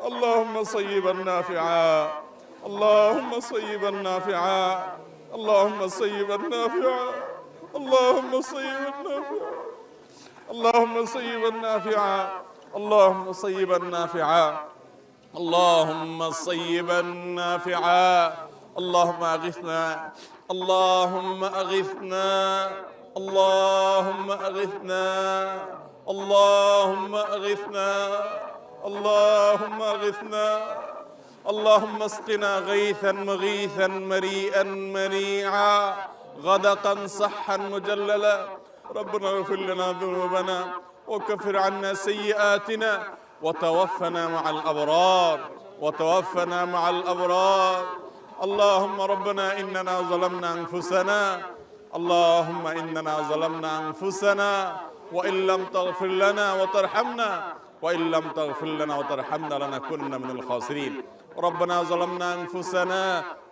اللهم صيبا نافعا، اللهم صيبا نافعا، اللهم صيبا نافعا، اللهم صيبا نافعا، اللهم صيبا نافعا، اللهم صيبا نافعا، اللهم صيبا نافعا. اللهم اغثنا، اللهم اغثنا، اللهم اغثنا، اللهم اغثنا، اللهم اغثنا، اللهم اسقنا غيثا مغيثا مريئا مريعا غدقا صحا مجللا. ربنا اغفر لنا ذنوبنا وكفر عنا سيئاتنا وتوفنا مع الأبرار، وتوفنا مع الأبرار. اللهم ربنا إننا ظلمنا أنفسنا، اللهم إننا ظلمنا أنفسنا وإن لم تغفر لنا وترحمنا، وإن لم تغفر لنا وترحمنا لنكونن من الخاسرين. ربنا ظلمنا أنفسنا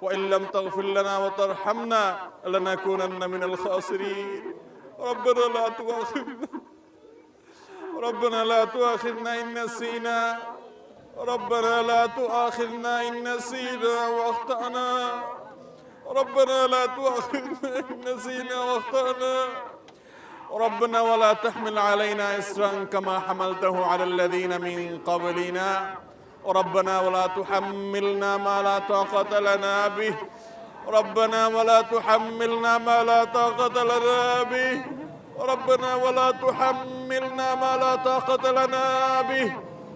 وإن لم تغفر لنا وترحمنا لنكونن من الخاسرين. ربنا لا تؤاخذنا، ربنا لا تؤاخذنا إن نسينا، ربنا لا تؤاخذنا إن نسينا وأخطأنا، ربنا لا تؤاخذنا إن نسينا وأخطأنا. ربنا ولا تحمل علينا إصرا كما حملته على الذين من قبلنا، ربنا ولا تحملنا ما لا طاقة لنا به، ربنا ولا تحملنا ما لا طاقة لنا به، ربنا ولا تحملنا ما لا طاقة لنا به.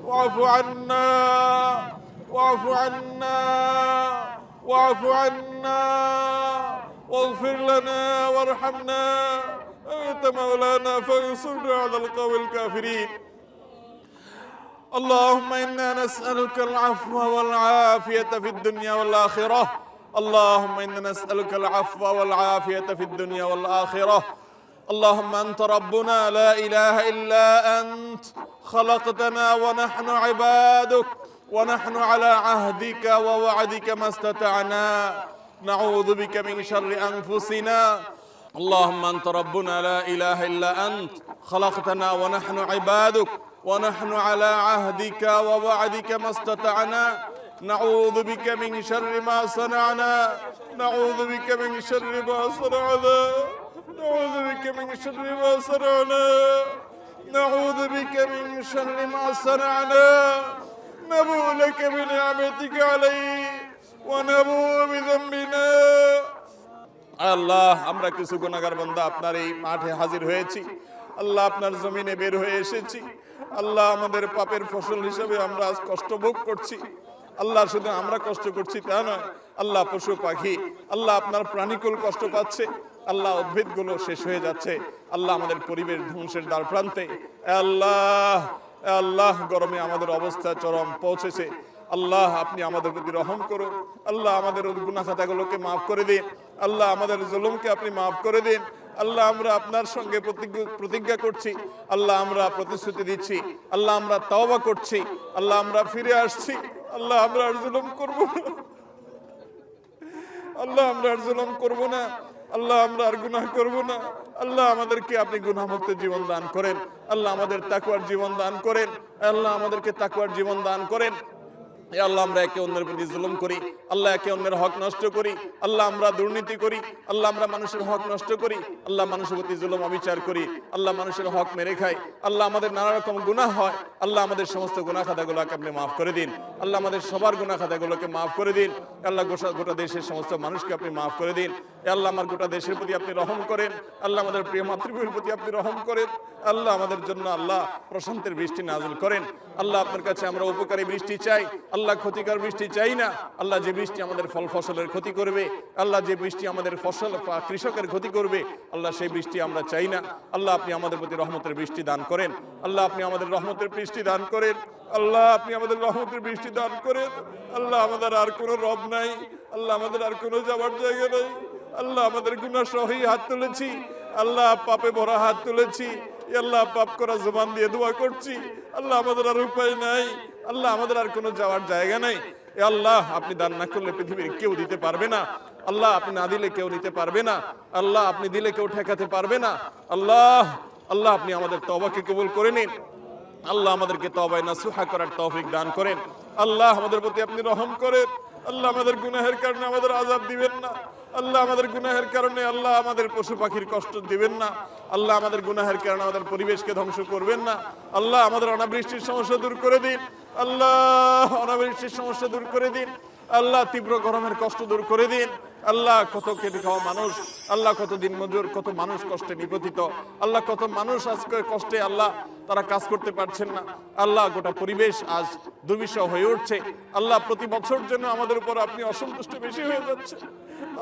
واعف عنا، واعف عنا، واعف عنا، واغفر لنا وارحمنا، أنت مولانا فانصرنا على القوم الكافرين. اللهم إنا نسألك العفو والعافية في الدنيا والآخرة، اللهم إنا نسألك العفو والعافية في الدنيا والآخرة. اللهم أنت ربنا لا إله إلا أنت، خلقتنا ونحن عبادك، ونحن على عهدك ووعدك ما استطعنا، نعوذ بك من شر أنفسنا. اللهم أنت ربنا لا إله إلا أنت، خلقتنا ونحن عبادك، ونحن على عهدك ووعدك ما استطعنا، نعوذ بك من شر ما صنعنا، نعوذ بك من شر ما صنعنا، نعوذ بك من شر ما صنعنا، نعوذ بك من شر ما صنعنا، نبوء لك بنعمتك علي ونبوء بذنبنا। আল্লাহ, আমরা কিছু গুনাহগার বান্দা আপনার এই মাঠে হাজির হয়েছি। আল্লাহ, আপনার জমিনে বের হয়ে এসেছি। আল্লাহ, আমাদের পাপের ফসল হিসেবে আমরা আজ কষ্ট ভোগ করছি। আল্লাহ, শুধু আমরা কষ্ট করছি তা নয়, আল্লাহ পশু পাখি, আল্লাহ আপনার প্রাণীকুল কষ্ট পাচ্ছে। আল্লাহ, উদ্ভিদগুলো শেষ হয়ে যাচ্ছে। আল্লাহ, আমাদের পরিবেশ ধ্বংসের দ্বার প্রান্তে। আল্লাহ, আল্লাহ, গরমে আমাদের অবস্থা চরম পৌঁছেছে। আল্লাহ, আপনি আমাদের প্রতি রহম করুন। আল্লাহ, আমাদের গুনাহ খাতাগুলোকে মাফ করে দিন। আল্লাহ, আমাদের জুলুমকে আপনি মাফ করে দিন। আল্লাহ, আমরা আপনার সঙ্গে প্রতিজ্ঞা করছি। আল্লাহ, আমরা প্রতিশ্রুতি দিচ্ছি। আল্লাহ, আমরা তওবা করছি। আল্লাহ, আমরা ফিরে আসছি। আল্লাহ, আমরা আর জুলুম করব না। আল্লাহ, আমরা আর জুলুম করব না। আল্লাহ, আমরা আর গুনাহ করব না। আল্লাহ, আমাদেরকে আপনি গুনাহমুক্ত জীবন দান করেন। আল্লাহ, আমাদের তাকওয়ার জীবন দান করেন। আল্লাহ, আমাদেরকে তাকওয়ার জীবন দান করেন। আল্লাহ, আমরা একে অন্যের প্রতি জুলুম করি। আল্লাহ, একে অন্যের হক নষ্ট করি। আল্লাহ, আমরা দুর্নীতি করি। আল্লাহ, আমরা মানুষের হক নষ্ট করি। আল্লাহ, মানুষের প্রতি জুলুম অবিচার করি। আল্লাহ, মানুষের হক মেরে খাই। আল্লাহ, আমাদের নানা রকম গুনাহ হয়। আল্লাহ, আমাদের সমস্ত গুনাহ খাতাগুলোকে আপনি মাফ করে দিন। আল্লাহ, আমাদের সবার গুনাহ খাতাগুলোকে মাফ করে দিন। আল্লাহ, গোটা দেশের সমস্ত মানুষকে আপনি মাফ করে দিন। আল্লাহ, আমার গোটা দেশের প্রতি আপনি রহম করেন। আল্লাহ, আমাদের প্রিয় মাতৃভূমির প্রতি আপনি রহম করেন। আল্লাহ, আমাদের জন্য আল্লাহ প্রশান্তের বৃষ্টি নাযিল করেন। আল্লাহ, আপনার কাছে আমরা উপকারী বৃষ্টি চাই। আল্লাহ, ক্ষতিকর বৃষ্টি চাই না। আল্লাহ, যে বৃষ্টি আমাদের ফল ফসলের ক্ষতি করবে, আল্লাহ, যে বৃষ্টি আমাদের ফসল কৃষকের ক্ষতি করবে, আল্লাহ, সেই বৃষ্টি আমরা চাই না। আল্লাহ, আপনি আমাদের প্রতি রহমতের বৃষ্টি দান করেন। আল্লাহ, আপনি আমাদের রহমতের বৃষ্টি দান করেন। আল্লাহ, আপনি আমাদের রহমতের বৃষ্টি দান করেন। আল্লাহ, আমাদের আর কোনো রব নাই। আল্লাহ, আমাদের আর কোনো যাওয়ার জায়গা নেই। আল্লাহ, আমাদের গুনাহ সহি হাত তুলেছি। আল্লাহ, পাপে ভরা হাত তুলেছি। আল্লাহ, পাপ করা জবান দিয়ে দোয়া করছি। আল্লাহ, আমাদের আর উপায় নাই। আল্লাহ, আমাদের আর কোনো যাওয়ার জায়গা নেই। আল্লাহ, আপনি দান না করলে পৃথিবীর কেউ দিতে পারবে না। আল্লাহ, আপনি না দিলে কেউ নিতে পারবে না। আল্লাহ, আপনি দিলে কেউ ঠেকাতে পারবে না। আল্লাহ, আল্লাহ, আপনি আমাদের তওবাকে কবুল করে নিন। আল্লাহ, আমাদেরকে তওবায়ে নাসুহা করার তৌফিক দান করেন। আল্লাহ আমাদের প্রতি আপনি রহম করেন। আল্লাহ আমাদের গুনাহের কারণে আমাদের আযাব দিবেন না। আল্লাহ আমাদের গুনাহের কারণে আল্লাহ আমাদের পশু পাখির কষ্ট দিবেন না। আল্লাহ আমাদের গুনাহের কারণে আমাদের পরিবেশকে ধ্বংস করবেন না। আল্লাহ আমাদের অনাবৃষ্টির সমস্যা দূর করে দিন। আল্লাহ অনাবৃষ্টির সমস্যা দূর করে দিন। আল্লাহ তীব্র গরমের কষ্ট দূর করে দিন। আল্লাহ কত খেটে খাওয়া মানুষ, আল্লাহ কত দিন মজুর, কত মানুষ কষ্টে নিপতিত, আল্লাহ কত মানুষ আজকে কষ্টে আল্লাহ তারা কাজ করতে পারছেন না। আল্লাহ গোটা পরিবেশ আজ দুর্বিষহ হয়ে উঠছে। আল্লাহ প্রতি বছর জন্য আমাদের উপর আপনি অসন্তুষ্ট বেশি হয়ে যাচ্ছেন।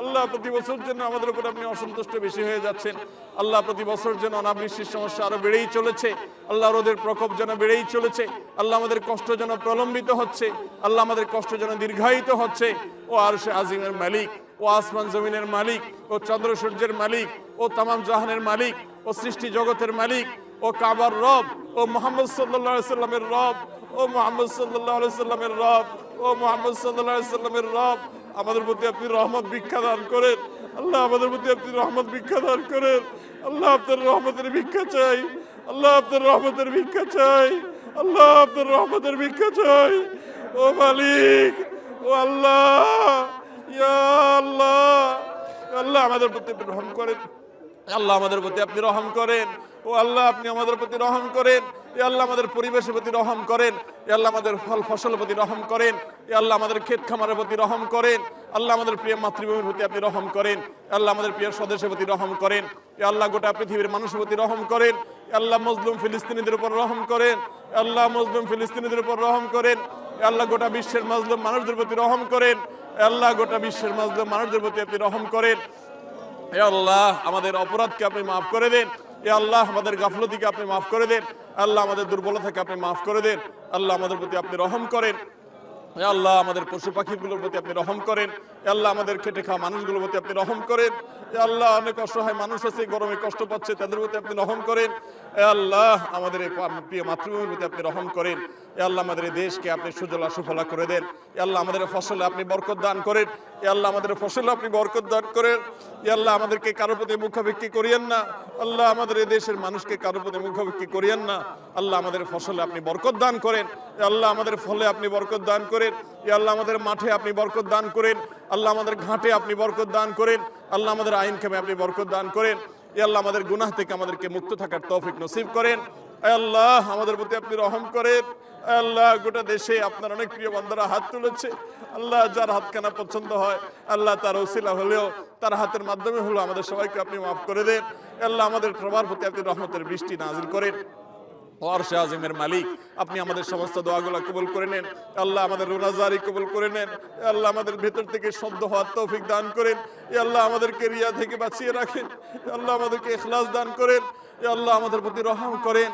আল্লাহ প্রতি বছর জন্য আমাদের উপর আপনি অসন্তুষ্ট বেশি হয়ে যাচ্ছেন। আল্লাহ প্রতি বছর যেন অনাবৃষ্টির সমস্যা আরো বেড়েই চলেছে। আল্লাহ রোদের প্রকোপ যেন বেড়েই চলেছে। আল্লাহ আমাদের কষ্ট যেন প্রলম্বিত হচ্ছে। আল্লাহ আমাদের কষ্ট যেন দীর্ঘায়িত হচ্ছে। ও আরশে আজিমের মালিক, ও আসমান জমিনের মালিক, ও চন্দ্র সূর্যের মালিক, ও তামাম জাহানের মালিক, ও সৃষ্টি জগতের মালিক, ও কাবার রব, ও মুহাম্মদ সাল্লাল্লাহু আলাইহি সাল্লামের রব, ও মুহাম্মদ সাল্লাল্লাহু আলাইহি সাল্লামের রব, ও মুহাম্মদ সাল্লাল্লাহু আলাইহি সাল্লামের রব, আমাদের প্রতি আপনি রহমত ভিক্ষা দান করেন। আল্লাহ আমাদের প্রতি আপনি রহমত ভিক্ষা দান করেন। আল্লাহ আপনার রহমতের ভিক্ষা চাই। আল্লাহ আপনার রহমতের ভিক্ষা চাই। আল্লাহ আপনার রহমতের ভিক্ষা চাই। ও মালিক, ও আল্লাহ, ইয়া আল্লাহ, আল্লাহ আমাদের প্রতি আপনি রহম করেন। আল্লাহ আমাদের প্রতি আপনি রহম করেন। ও আল্লাহ আপনি আমাদের প্রতি রহম করেন। এ আল্লাহ আমাদের পরিবেশের প্রতি রহম করেন। এ আল্লাহ আমাদের ফল ফসলের প্রতি রহম করেন। এ আল্লাহ আমাদের ক্ষেত খামারের প্রতি রহম করেন। আল্লাহ আমাদের প্রিয় মাতৃভূমির প্রতি আপনি রহম করেন। আল্লাহ আমাদের প্রিয় স্বদেশের প্রতি রহম করেন। এ আল্লাহ গোটা পৃথিবীর মানুষের প্রতি রহম করেন। আল্লাহ মজলুম ফিলিস্তিনিদের উপর রহম করেন। আল্লাহ মজলুম ফিলিস্তিনিদের উপর রহম করেন। আল্লাহ গোটা বিশ্বের মাজলুম মানুষদের প্রতি রহম করেন। আল্লাহ গোটা বিশ্বের মাজলুম মানুষদের প্রতি আপনি রহম করেন। হে আল্লাহ আমাদের অপরাধকে আপনি মাফ করে দেন। হে আল্লাহ আমাদের গাফলতিকে আপনি মাফ করে দেন। আল্লাহ আমাদের দুর্বলতাকে আপনি মাফ করে দেন। আল্লাহ আমাদের প্রতি আপনি রহম করেন। হে আল্লাহ আমাদের পশু পাখিগুলোর প্রতি আপনি রহম করেন। হে আল্লাহ আমাদের খেটে খাওয়া মানুষগুলোর প্রতি আপনি রহম করেন। হে আল্লাহ অনেক অসহায় মানুষ আছে গরমে কষ্ট পাচ্ছে, তাদের প্রতি আপনি রহম করেন। হে আল্লাহ আমাদের এই প্রিয় মাতৃভূমির প্রতি আপনি রহম করেন। হে আল্লাহ আমাদের এই দেশকে আপনি সুজলা সুফলা করে দেন। হে আল্লাহ আমাদের ফসলে আপনি বরকত দান করেন। হে আল্লাহ আমাদের ফসলে আপনি বরকত দান করেন। হে আল্লাহ আমাদেরকে কারোর প্রতি মুখাভিক্ষি করিয়েন না। আল্লাহ আমাদের এই দেশের মানুষকে কারোর প্রতি মুখাভিক্ষি করিয়েন না। আল্লাহ আমাদের ফসলে আপনি বরকত দান করেন। হে আল্লাহ আমাদের ফলে আপনি বরকত দান করেন। হে আল্লাহ আমাদের মাঠে আপনি বরকত দান করেন। আল্লাহ আমাদের ঘাটে আপনি বরকত দান করেন। আল্লাহ আমাদের আইন কামে আপনি বরকত দান করেন। হে আল্লাহ আমাদের গুনাহ থেকে আমাদেরকে মুক্ত থাকার তৌফিক নসিব করেন। হে আল্লাহ আমাদের প্রতি আপনি রহম করেন। হে আল্লাহ গোটা দেশে আপনার অনেক প্রিয় বান্দারা হাত তুলেছে। আল্লাহ যার হাতখানা পছন্দ হয় আল্লাহ তার ওসিলা হলেও তার হাতের মাধ্যমে হলো আমাদের সবাইকে আপনি মাফ করে দেন। হে আল্লাহ আমাদের সবার প্রতি আপনি রহমতের বৃষ্টি নাজিল করেন। আরশে আজিমের মালিক আপনি আমাদের সমস্ত দোয়াগুলো কবুল করে নেন। আল্লাহ আমাদের রোজাদারি কবুল করে নেন। আল্লাহ আমাদের ভেতর থেকে শব্দ হওয়ার তৌফিক দান করেন। আল্লাহ আমাদেরকে রিয়া থেকে বাঁচিয়ে রাখেন। আল্লাহ আমাদেরকে ইখলাস দান করেন। আল্লাহ আমাদের প্রতি রহম করেন।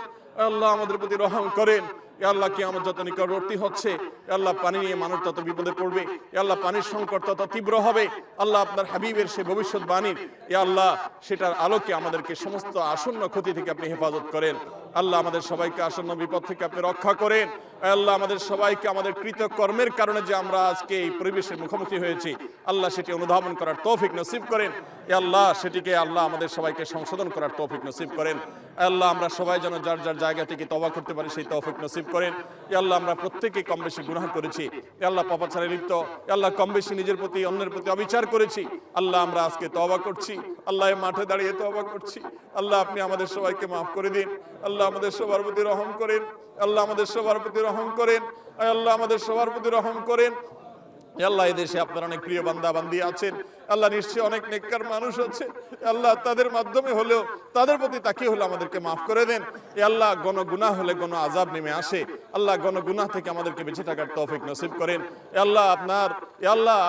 আল্লাহ আমাদের প্রতি রহম করেন। আল্লাহ কিয়ামত যত নিকটবর্তী হচ্ছে আল্লাহ পানি নিয়ে মানুষ তত বিপদে পড়বে। আল্লাহ পানির সংকট তত তীব্র হবে। আল্লাহ আপনার হাবিবের সে ভবিষ্যৎবাণীর আল্লাহ সেটার আলোকে আমাদেরকে সমস্ত আসন্ন ক্ষতি থেকে আপনি হেফাজত করেন। আল্লাহ আমাদের সবাইকে আসন্ন বিপদ থেকে আপনি রক্ষা করেন। আল্লাহ আমাদের সবাইকে আমাদের কৃতকর্মের কারণে যে আমরা আজকে এই পরিবেশের মুখোমুখি হয়েছি আল্লাহ সেটি অনুধাবন করার তৌফিক নসিব করেন। আল্লাহ সেটিকে আল্লাহ আমাদের সবাইকে সংশোধন করার তৌফিক নসিব করেন। আল্লাহ আমরা সবাই যেন যার যার জায়গা থেকে তওবা করতে পারি সেই তৌফিক নসিব করেন। আল্লাহ আমরা প্রত্যেকেই কম বেশি গুনাহ করেছি। আল্লাহ পাপাচারে লিপ্ত, আল্লাহ কম বেশি নিজের প্রতি অন্যের প্রতি অবিচার করেছি। আল্লাহ আমরা আজকে তওবা করছি। আল্লাহ মাঠে দাঁড়িয়ে তওবা করছি। আল্লাহ আপনি আমাদের সবাইকে মাফ করে দিন। আল্লাহ আমাদের সবার প্রতি রহম করেন। আল্লাহ আমাদের সবার প্রতি রহম করেন। আল্লাহ আমাদের সবার প্রতি রহম করেন। আল্লাহ এই দেশে আপনার অনেক প্রিয় বান্দা বান্দি আছেন। আল্লাহ নিশ্চয়ই অনেক নেককার মানুষ আছে। আল্লাহ তাদের মাধ্যমে হলেও তাদের প্রতি তাকিয়ে হলে আমাদেরকে মাফ করে দেন। আল্লাহ গণ গুনাহ হলে গণ আযাব নেমে আসে। আল্লাহ গণ গুনাহ থেকে আমাদেরকে বেঁচে থাকার তৌফিক নসিব করেন। আল্লাহ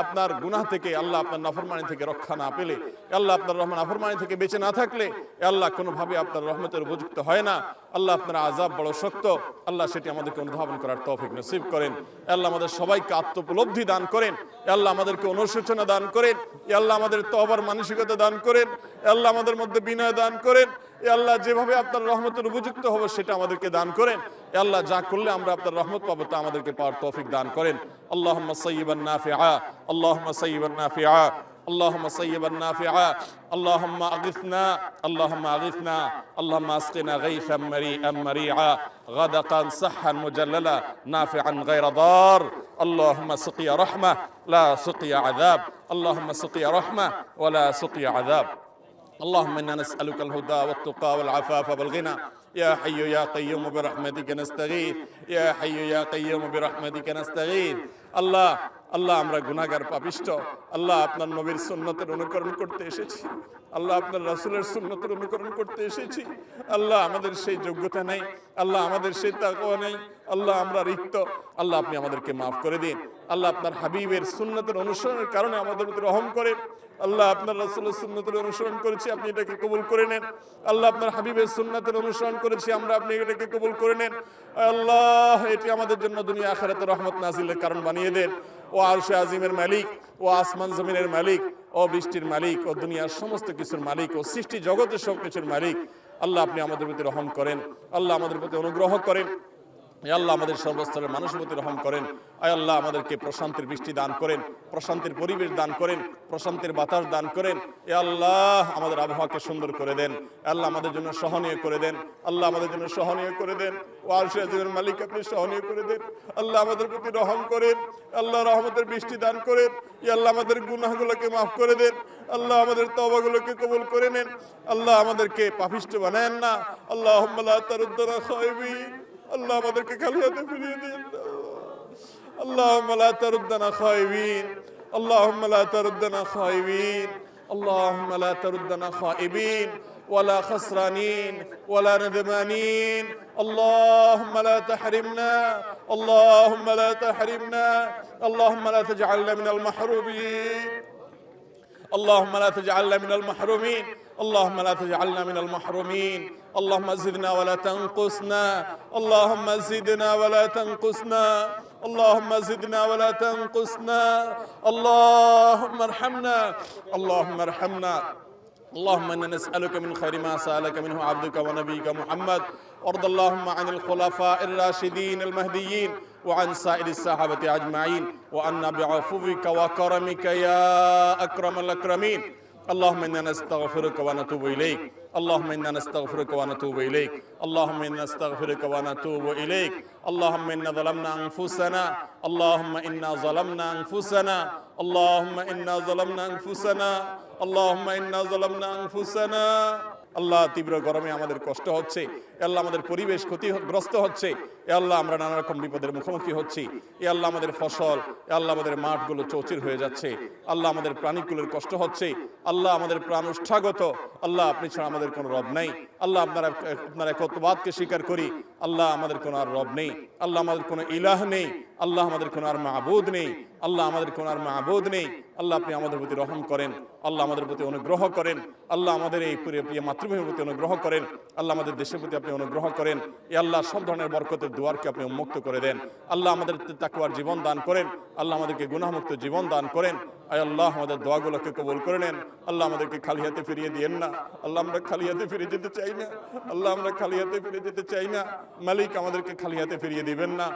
আপনার গুনাহ থেকে আল্লাহ আপনার নাফরমানি থেকে রক্ষা না পেলে আল্লাহ আপনার রহমান নাফরমানি থেকে বেঁচে না থাকলে আল্লাহ কোনোভাবে আপনার রহমতের উপযুক্ত হয় না। আল্লাহ আপনার আযাব বড় শক্ত। আল্লাহ সেটি আমাদেরকে অনুধাবন করার তৌফিক নসিব করেন। আল্লাহ আমাদের সবাইকে আত্মোপলব্ধি দান করেন। আল্লাহ আমাদেরকে অনুশোচনা দান করেন। আল্লাহ আমাদের তওবার মানসিকতা দান করেন। আল্লাহ আমাদের মধ্যে বিনয় দান করেন। আল্লাহ যেভাবে আপনার রহমতের উপযুক্ত হবে সেটা আমাদেরকে দান করেন। আল্লাহ যা করলে আমরা আপনার রহমত পাবো তা আমাদেরকে পাওয়ার তৌফিক দান করেন। আল্লাহুম্মা সাইয়্যিবান নাফিআ, আল্লাহুম্মা সাইয়্যিবান নাফিআ, اللهم صيبا نافعا، اللهم اغثنا، اللهم اغثنا، اللهم اسقنا غيثا مريئا مريعا غدقا صحا مجللا نافعا غير ضار اللهم سقيا رحمة لا سقيا عذاب اللهم سقيا رحمة ولا سقيا عذاب اللهم إنا نسألك الهدى والتقى والعفاف والغنى يا حي يا قيوم برحمتك نستغيث يا حي يا قيوم برحمتك نستغيث আল্লাহ আল্লাহ আমরা গুনাহগার পাপিষ্ঠ আল্লাহ আপনার নবীর সুন্নতের অনুকরণ করতে এসেছি আল্লাহ আপনার রাসূলের সুন্নতের অনুকরণ করতে এসেছি আল্লাহ আমাদের সেই যোগ্যতা নেই আল্লাহ আমাদের সেই তাকওয়া নেই আল্লাহ আমরা রিক্ত আল্লাহ আপনি আমাদেরকে maaf করে দিন আল্লাহ আপনার হাবিবের সুন্নতের অনুসরণের কারণে আমাদের প্রতি রহম করেন আল্লাহ আপনার রাসূলের সুন্নতের অনুসরণ করেছি আপনি এটাকে কবুল করে নেন আল্লাহ আপনার হাবিবের সুন্নতের অনুসরণ করেছি আমরা আপনি এটাকে কবুল করে নেন আল্লাহ এটি আমাদের জন্য দুনিয়া আখিরাতে রহমত নাজিলের কারণ বানিয়ে দেন ও আরশে আজিমের মালিক ও আসমান জমিনের মালিক ও বৃষ্টির মালিক ও দুনিয়ার সমস্ত কিছুর মালিক ও সৃষ্টি জগতের সব কিছুর মালিক আল্লাহ আপনি আমাদের প্রতি রহম করেন আল্লাহ আমাদের প্রতি অনুগ্রহ করেন আল্লাহ আমাদের সর্বস্তরের মানুষের প্রতি রহম করেন আয় আল্লাহ আমাদেরকে প্রশান্তির বৃষ্টি দান করেন প্রশান্তির পরিবেশ দান করেন প্রশান্তির বাতাস দান করেন এ আল্লাহ আমাদের আবহাওয়াকে সুন্দর করে দেন আল্লাহ আমাদের জন্য সহনীয় করে দেন আল্লাহ আমাদের জন্য সহনীয় করে দেন ও আরশে আজিমের মালিক আপনি সহনীয় করে দেন আল্লাহ আমাদের প্রতি রহম করেন আল্লাহ রহমতের বৃষ্টি দান করেন এ আল্লাহ আমাদের গুনাহগুলোকে মাফ করে দেন আল্লাহ আমাদের তওবাগুলোকে কবুল করে নেন আল্লাহ আমাদেরকে পাপিষ্ঠ বানায়েন না আল্লাহুম্মা লা তারুদ্দানা খায়বিন আল্লাহ আমাদেরকে খালি হাতে ফিরিয়ে দিন আল্লাহুম্মা লা তারুদ্দানা খায়বিন আল্লাহুম্মা লা তারুদ্দানা খায়বিন আল্লাহুম্মা লা তারুদ্দানা খায়বিন ولا خسرانين ولا ندمانين اللهم لا تحرمنا اللهم لا تحرمنا اللهم لا تجعلنا من المحرومين اللهم لا تجعلنا من المحرومين اللهم لا تجعلنا من المحرومين اللهم زدنا ولا تنقصنا اللهم زدنا ولا تنقصنا اللهم زدنا ولا تنقصنا اللهم ارحمنا اللهم ارحمنا اللهم إنا نسألك من خير ما سألك منه عبدك ونبيك محمد وارض اللهم عن الخلفاء الراشدين المهديين وعن سائر الصحابة أجمعين وعنا بعفوك وكرمك يا أكرم الأكرمين اللهم إنا نستغفرك ونتوب إليك اللهم إنا نستغفرك ونتوب إليك اللهم إنا نستغفرك ونتوب إليك اللهم إنا ظلمنا أنفسنا اللهم إنا ظلمنا أنفسنا اللهم إنا ظلمنا أنفسنا اللهم إنا ظلمنا أنفسنا আল্লাহ তীব্র গরমে আমাদের কষ্ট হচ্ছে আল্লাহ আমাদের পরিবেশ ক্ষতিগ্রস্ত হচ্ছে আল্লাহ আমরা নানা রকম বিপদের মুখোমুখি হচ্ছি আল্লাহ আমাদের ফসল আল্লাহ আমাদের মাঠগুলো চৌচির হয়ে যাচ্ছে আল্লাহ আমাদের প্রাণীগুলোর কষ্ট হচ্ছে আল্লাহ আমাদের প্রাণ উষ্ঠাগত আল্লাহ আপনি ছাড়া আমাদের কোনো রব নাই আল্লাহ আপনার একত্ববাদকে স্বীকার করি আল্লাহ আমাদের কোনো আর রব নেই আল্লাহ আমাদের কোনো ইলাহ নেই আল্লাহ আমাদের কোনো আর মাবুদ নেই আল্লাহ আমাদের কোনো আর মাবুদ নেই আল্লাহ আপনি আমাদের প্রতি রহম করেন আল্লাহ আমাদের প্রতি অনুগ্রহ করেন আল্লাহ আমাদের এই প্রিয় মাতৃভূমির প্রতি অনুগ্রহ করেন আল্লাহ আমাদের দেশের প্রতি আপনি অনুগ্রহ করেন এ আল্লাহ সব ধরনের বরকতের দুয়ারকে আপনি উন্মুক্ত করে দেন আল্লাহ আমাদের তাকওয়ার জীবন দান করেন আল্লাহ আমাদেরকে গুনাহমুক্ত জীবন দান করেন আয় আল্লাহ আমাদের দোয়াগুলোকে কবুল করে নেন আল্লাহ আমাদেরকে খালি হাতে ফিরিয়ে দিয়েন না আল্লাহ আমরা খালি হাতে ফিরে যেতে চাই না আল্লাহ আমরা খালি হাতে ফিরে যেতে চাই না মালিক আমাদেরকে খালি হাতে ফিরিয়ে দিবেন না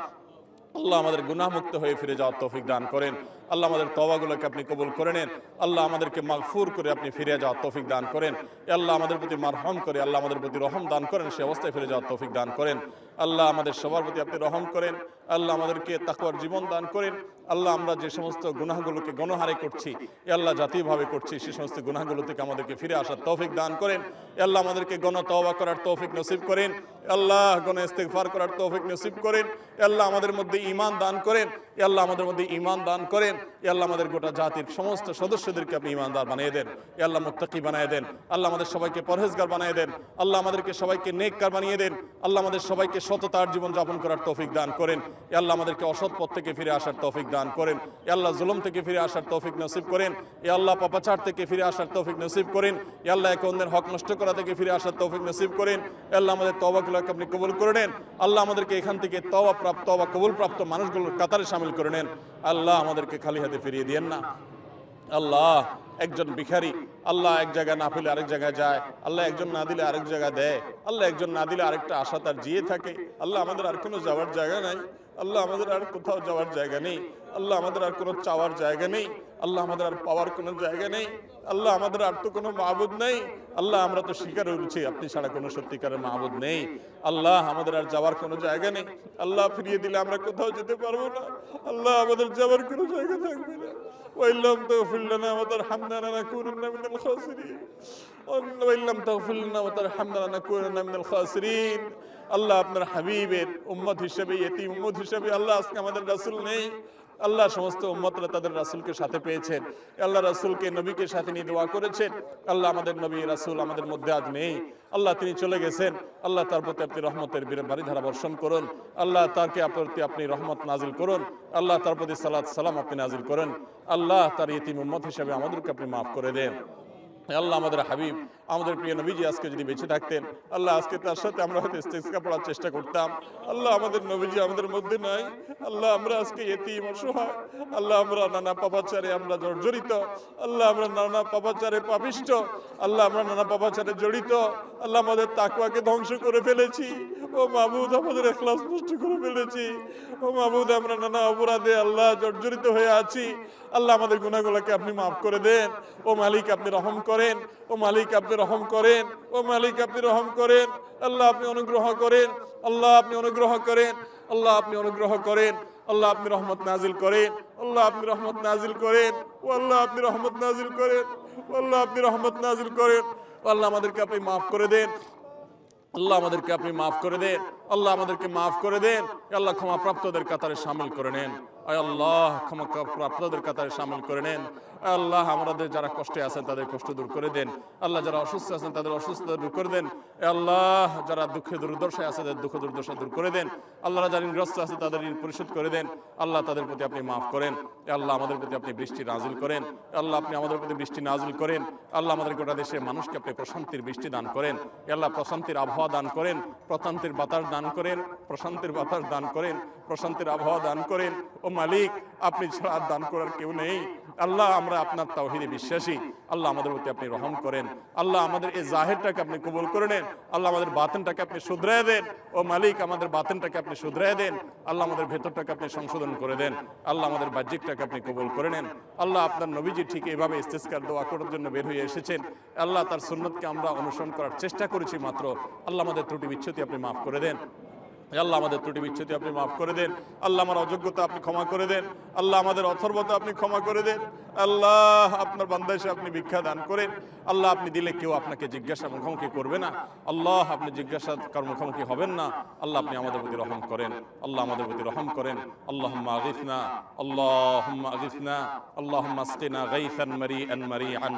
আল্লাহ আমাদের গুনাহমুক্ত হয়ে ফিরে যাওয়ার তৌফিক দান করেন আল্লাহ আমাদের তওবাগুলোকে আপনি কবুল করে নেন আল্লাহ আমাদেরকে মাগফুর করে আপনি ফিরে যাওয়ার তৌফিক দান করেন আল্লাহ আমাদের প্রতি মারহাম করে আল্লাহ আমাদের প্রতি রহম দান করেন সে অবস্থায় ফিরে যাওয়ার তৌফিক দান করেন আল্লাহ আমাদের সবার প্রতি আপনি রহম করেন আল্লাহ আমাদেরকে তাকওয়ার জীবন দান করেন আল্লাহ আমরা যে সমস্ত গুনাহগুলোকে গণহারে করছি আল্লাহ জাতীয়ভাবে করছি সে সমস্ত গুনাহগুলো থেকে আমাদেরকে ফিরে আসার তৌফিক দান করেন আল্লাহ আমাদেরকে গণ তওবা করার তৌফিক নসিব করেন আল্লাহ গণ ইস্তিগফার করার তৌফিক নসিব করেন আল্লাহ আমাদের মধ্যে ঈমান দান করেন আল্লাহ আমাদের মধ্যে ঈমান দান করেন আল্লাহ আমাদের গোটা জাতির সমস্ত সদস্যদেরকে আপনি ঈমানদার বানিয়ে দেন আল্লাহ মুত্তাকি বানিয়ে দেন আল্লাহ আমাদের সবাইকে পরহেজগার বানিয়ে দেন আল্লাহ আমাদেরকে সবাইকে নেককার বানিয়ে দেন আল্লাহ আমাদের সবাইকে সততার জীবন যাপন করার তৌফিক দান করেন আল্লাহ আমাদেরকে অসৎ পথ থেকে ফিরে আসার তৌফিক দান করেন আল্লাহ জুলুম থেকে ফিরে আসার তৌফিক নসিব করেন আল্লাহ পাপাচার থেকে ফিরে আসার তৌফিক নসিব করেন আল্লাহ একে অন্যের হক নষ্ট করা থেকে ফিরে আসার তৌফিক নসিব করেন আল্লাহ আমাদের তওবাগুলোকে আপনি কবুল করে নেন আল্লাহ আমাদেরকে এখান থেকে তওবা কবুল প্রাপ্ত মানুষগুলোর কাতারে শামিল করে নেন আল্লাহ আমাদেরকে খালি হাতে ফিরিয়ে দিয়েন না আল্লাহ একজন ভিখারি আল্লাহ এক জায়গায় না পেলে আরেক জায়গায় যায় আল্লাহ একজন না দিলে আরেক জায়গায় দেয় আল্লাহ একজন না দিলে আরেকটা আশা তার জিয়ে থাকে আল্লাহ আমাদের আর কোনো যাওয়ার জায়গা নাই আল্লাহ আমাদের আর কোথাও যাওয়ার জায়গা নেই, আল্লাহ আমাদের আর কোনো চাওয়ার জায়গা নেই, আল্লাহ আমাদের আর পাওয়ার কোনো জায়গা নেই, আল্লাহ আমাদের আর তো কোনো মাবুদ নেই। আল্লাহ আমরা তো স্বীকার করেছি আপনি ছাড়া কোনো সত্যিকারের মাবুদ নেই। আল্লাহ আমাদের আর যাওয়ার কোনো জায়গা নেই। আল্লাহ ফিরিয়ে দিলে আমরা কোথাও যেতে পারবো না। আল্লাহ আমাদের যাওয়ার কোনো জায়গা থাকবে না। وإن لم تغفر لنا وترحمنا لنكونن من الخاسرين وإن لم تغفر لنا وترحمنا لنكونن من الخاسرين। আল্লাহ আপনার হাবিবের উম্মত হিসেবে, ইতিম উম্মত হিসেবে আল্লাহ আজকে আমাদের রাসূল নেই। আল্লাহ সমস্ত উম্মতরা তাদের রাসূলকে সাথে পেয়েছেন, আল্লাহ রাসূলকে নবীকে সাথে নিয়ে দোয়া করেছেন। আল্লাহ আমাদের নবী রাসূল আমাদের মধ্যে আজ নেই, আল্লাহ তিনি চলে গেছেন। আল্লাহ তার প্রতি আপনি রহমতের বারিধারা বর্ষণ করুন। আল্লাহ তারকে প্রতি আপনি রহমত নাজিল করুন। আল্লাহ তার প্রতি সালাত সালাম আপনি নাজিল করেন। আল্লাহ তার ইতিম উম্মত হিসেবে আমাদেরকে আপনি মাফ করে দেন। আল্লাহ আমাদের হাবিব আমাদের প্রিয় নবীজি আজকে যদি বেঁচে থাকতেন, আল্লাহ আজকে তার সাথে আমরা হয়তো ইস্তেসকা পড়ার চেষ্টা করতাম। আল্লাহ আমাদের নবীজি আমাদের মধ্যে নাই। আল্লাহ আমরা আজকে ইতিম অসহায়। আল্লাহ আমরা নানা পাপাচারে আমরা জর্জরিত। আল্লাহ আমরা নানা পাপাচারে পাপিষ্ঠ। আল্লাহ আমরা নানা পাপাচারে জড়িত। আল্লাহ আমাদের তাকওয়াকে ধ্বংস করে ফেলেছি। ও মাবুদ আমাদের ইখলাস নষ্ট করে ফেলেছি। ও মাবুদ আমরা নানা অপরাধে আল্লাহ জর্জরিত হয়ে আছি। আল্লাহ আমাদের গুনাহগুলোকে আপনি মাফ করে দেন। ও মালিক আপনি রহম করেন। ও মালিক আপনি রহম করেন। ও মালিক আপনি রহম করেন। আল্লাহ আপনি অনুগ্রহ করেন। আল্লাহ আপনি অনুগ্রহ করেন। আল্লাহ আপনি অনুগ্রহ করেন। আল্লাহ আপনি রহমত নাজিল করেন। আল্লাহ আপনি রহমত নাজিল করেন। ও আল্লাহ আপনি রহমত নাজিল করেন। ও আল্লাহ আপনি রহমত নাজিল করেন। আল্লাহ আমাদেরকে আপনি মাফ করে দেন। আল্লাহ আমাদেরকে আপনি মাফ করে দেন। আল্লাহ আমাদেরকে মাফ করে দেন। আল্লাহ ক্ষমা প্রাপ্তদের কাতারে শামিল করে নেন। আল্লাহ ক্ষমা প্রাপ্তদের কাতারে শামিল করে নেন। আল্লাহ আমাদের যারা কষ্টে আছেন তাদের কষ্ট দূর করে দেন। আল্লাহ যারা অসুস্থ আছেন তাদের অসুস্থতা দূর করে দেন। আল্লাহ যারা দুঃখে দুর্দশায় আছে তাদের দুঃখ দুর্দশা দূর করে দেন। আল্লাহ যারা ঋণগ্রস্ত আছে তাদের ঋণ পরিশোধ করে দেন। আল্লাহ তাদের প্রতি আপনি মাফ করেন। আল্লাহ আমাদের প্রতি আপনি বৃষ্টি নাজিল করেন। আল্লাহ আপনি আমাদের প্রতি বৃষ্টি নাজিল করেন। আল্লাহ আমাদের গোটা দেশের মানুষকে আপনি প্রশান্তির বৃষ্টি দান করেন। আল্লাহ প্রশান্তির আবহাওয়া দান করেন। প্রশান্তির বাতাস দান করেন। প্রশান্তির বাতাস দান করেন। প্রশান্তির আবহাওয়া দান করেন। ও মালিক আপনি ছাড়া আর দান করার কেউ নেই। আল্লাহ আমরা আপনার তাওহীদে বিশ্বাসী। আল্লাহ আমাদের প্রতি আপনি রহম করেন। আল্লাহ আমাদের এই জাহিরটাকে আপনি কবুল করে নেন। আল্লাহ আমাদের বাতিনটাকে আপনি শুধরায় দেন। ও মালিক আমাদের বাতিনটাকে আপনি শুধরায় দেন। আল্লাহ আমাদের ভেতরটাকে আপনি সংশোধন করে দেন। আল্লাহ আমাদের বাহ্যিকটাকে আপনি কবুল করে নেন। আল্লাহ আপনার নবীজি ঠিক এইভাবে ইস্তেসকার দোয়া করার জন্য বের হয়ে এসেছেন। আল্লাহ তার সুন্নতকে আমরা অনুসরণ করার চেষ্টা করেছি মাত্র। আল্লাহ আমাদের ত্রুটি বিচ্ছুতি আপনি মাফ করে দেন। আল্লাহ আমাদের ত্রুটি বিচ্ছুতি আপনি মাফ করে দেন। আল্লাহ আমার অযোগ্যতা আপনি ক্ষমা করে দেন। আল্লাহ আমাদের অথর্বতা আপনি ক্ষমা করে দেন। আল্লাহ আপনার বান্দা এসে আপনি ভিক্ষা দান করেন। আল্লাহ আপনি দিলে কেউ আপনাকে জিজ্ঞাসা মুখোমুখি করবে না। আল্লাহ আপনি জিজ্ঞাসা মুখোমুখি হবেন না। আল্লাহ আপনি আমাদের প্রতি রহম করেন। আল্লাহ আমাদের প্রতি রহম করেন। আল্লাহুম্মা আগিথনা আল্লাহুম্মা আগিথনা আল্লাহুম্মা আসকিনা গাইসান মারিআন মারিআন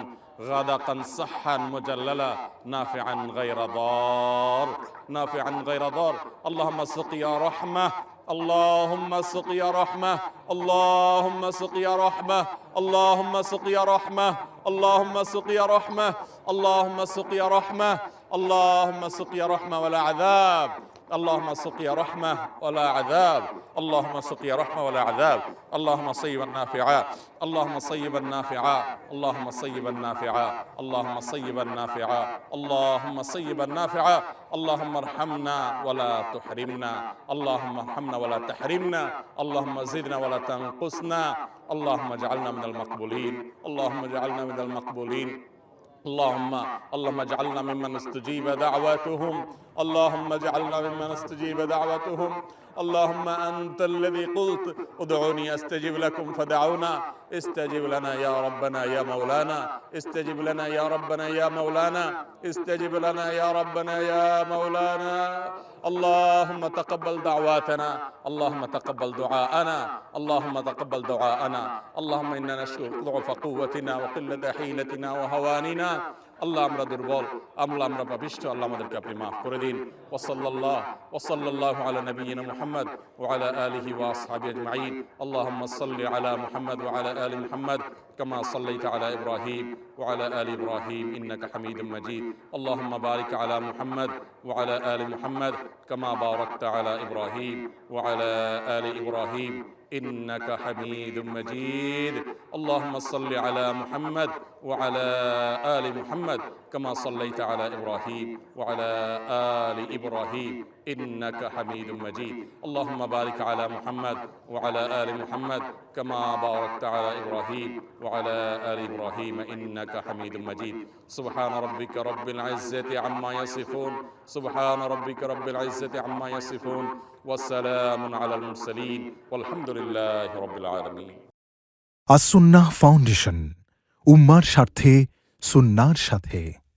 গাদাকান সাহহান মুজাল্লালা নাফিআন গায়রা দার নাফিআন গায়রা দার اللهم سقيا رحمة اللهم سقيا رحمة اللهم سقيا رحمة اللهم سقيا رحمة اللهم سقيا رحمة اللهم سقيا رحمة اللهم سقيا رحمة ولا عذاب اللهم سقيا رحمة ولا عذاب اللهم سقيا رحمة ولا عذاب اللهم صيبا نافعا اللهم صيبا نافعا اللهم صيبا نافعا اللهم صيبا نافعا اللهم صيبا نافعا اللهم ارحمنا ولا تحرمنا اللهم ارحمنا ولا تحرمنا اللهم زدنا ولا تنقصنا اللهم اجعلنا من المقبولين اللهم اجعلنا من المقبولين اللهم اجعلنا ممن استجيب دعواتهم اللهم اجعلنا ممن استجيب دعوتهم اللهم أنت الذي قلت ادعوني أستجب لكم فدعونا استجب لنا يا ربنا يا مولانا استجب لنا يا ربنا يا مولانا استجب لنا يا ربنا يا مولانا اللهم تقبل دعواتنا اللهم تقبل دعاءنا اللهم تقبل دعاءنا اللهم إنا نشكو ضعف قوتنا وقلة حيلتنا وهواننا আল্লাহ আমরা দুর্বল, আমরা পাপিষ্ঠ, আল্লাহ আমাদেরকে আপনি মাফ করে দিন। ওয়াসাল্লাল্লাহু আলা নবিয়িনা মুহাম্মদ ওয়া আলা আলিহি ওয়া আসহাবিহি আজমাইন। আল্লাহুম্মা সাল্লি আলা মুহাম্মদ ওয়া আলা আলি মুহাম্মদ কামা সাল্লাইতা আলা ইব্রাহিম ওয়া আলা আলি ইব্রাহিম ইন্নাকা হামিদুম মাজিদ। আল্লাহুম্মা বারিক আলা মুহাম্মদ ওয়া আলা আলি মুহাম্মদ কামা বারাকতা আলা ইব্রাহিম ওয়া আলা আলি ইব্রাহিম إنك حميد مجيد. اللهم صل على محمد وعلى آل محمد كما صليت على إبراهيم وعلى آل إبراهيم إنك حميد مجيد. اللهم بارك على محمد وعلى آل محمد كما باركت على إبراهيم وعلى آل إبراهيم إنك حميد مجيد. سبحان ربك رب العزة عما يصفون، سبحان ربك رب العزة عما يصفون، والسلام على المرسلين والحمد لله رب العالمين. আসুন্নাহ ফাউন্ডেশন, উম্মার স্বার্থে সুন্নাহর সাথে।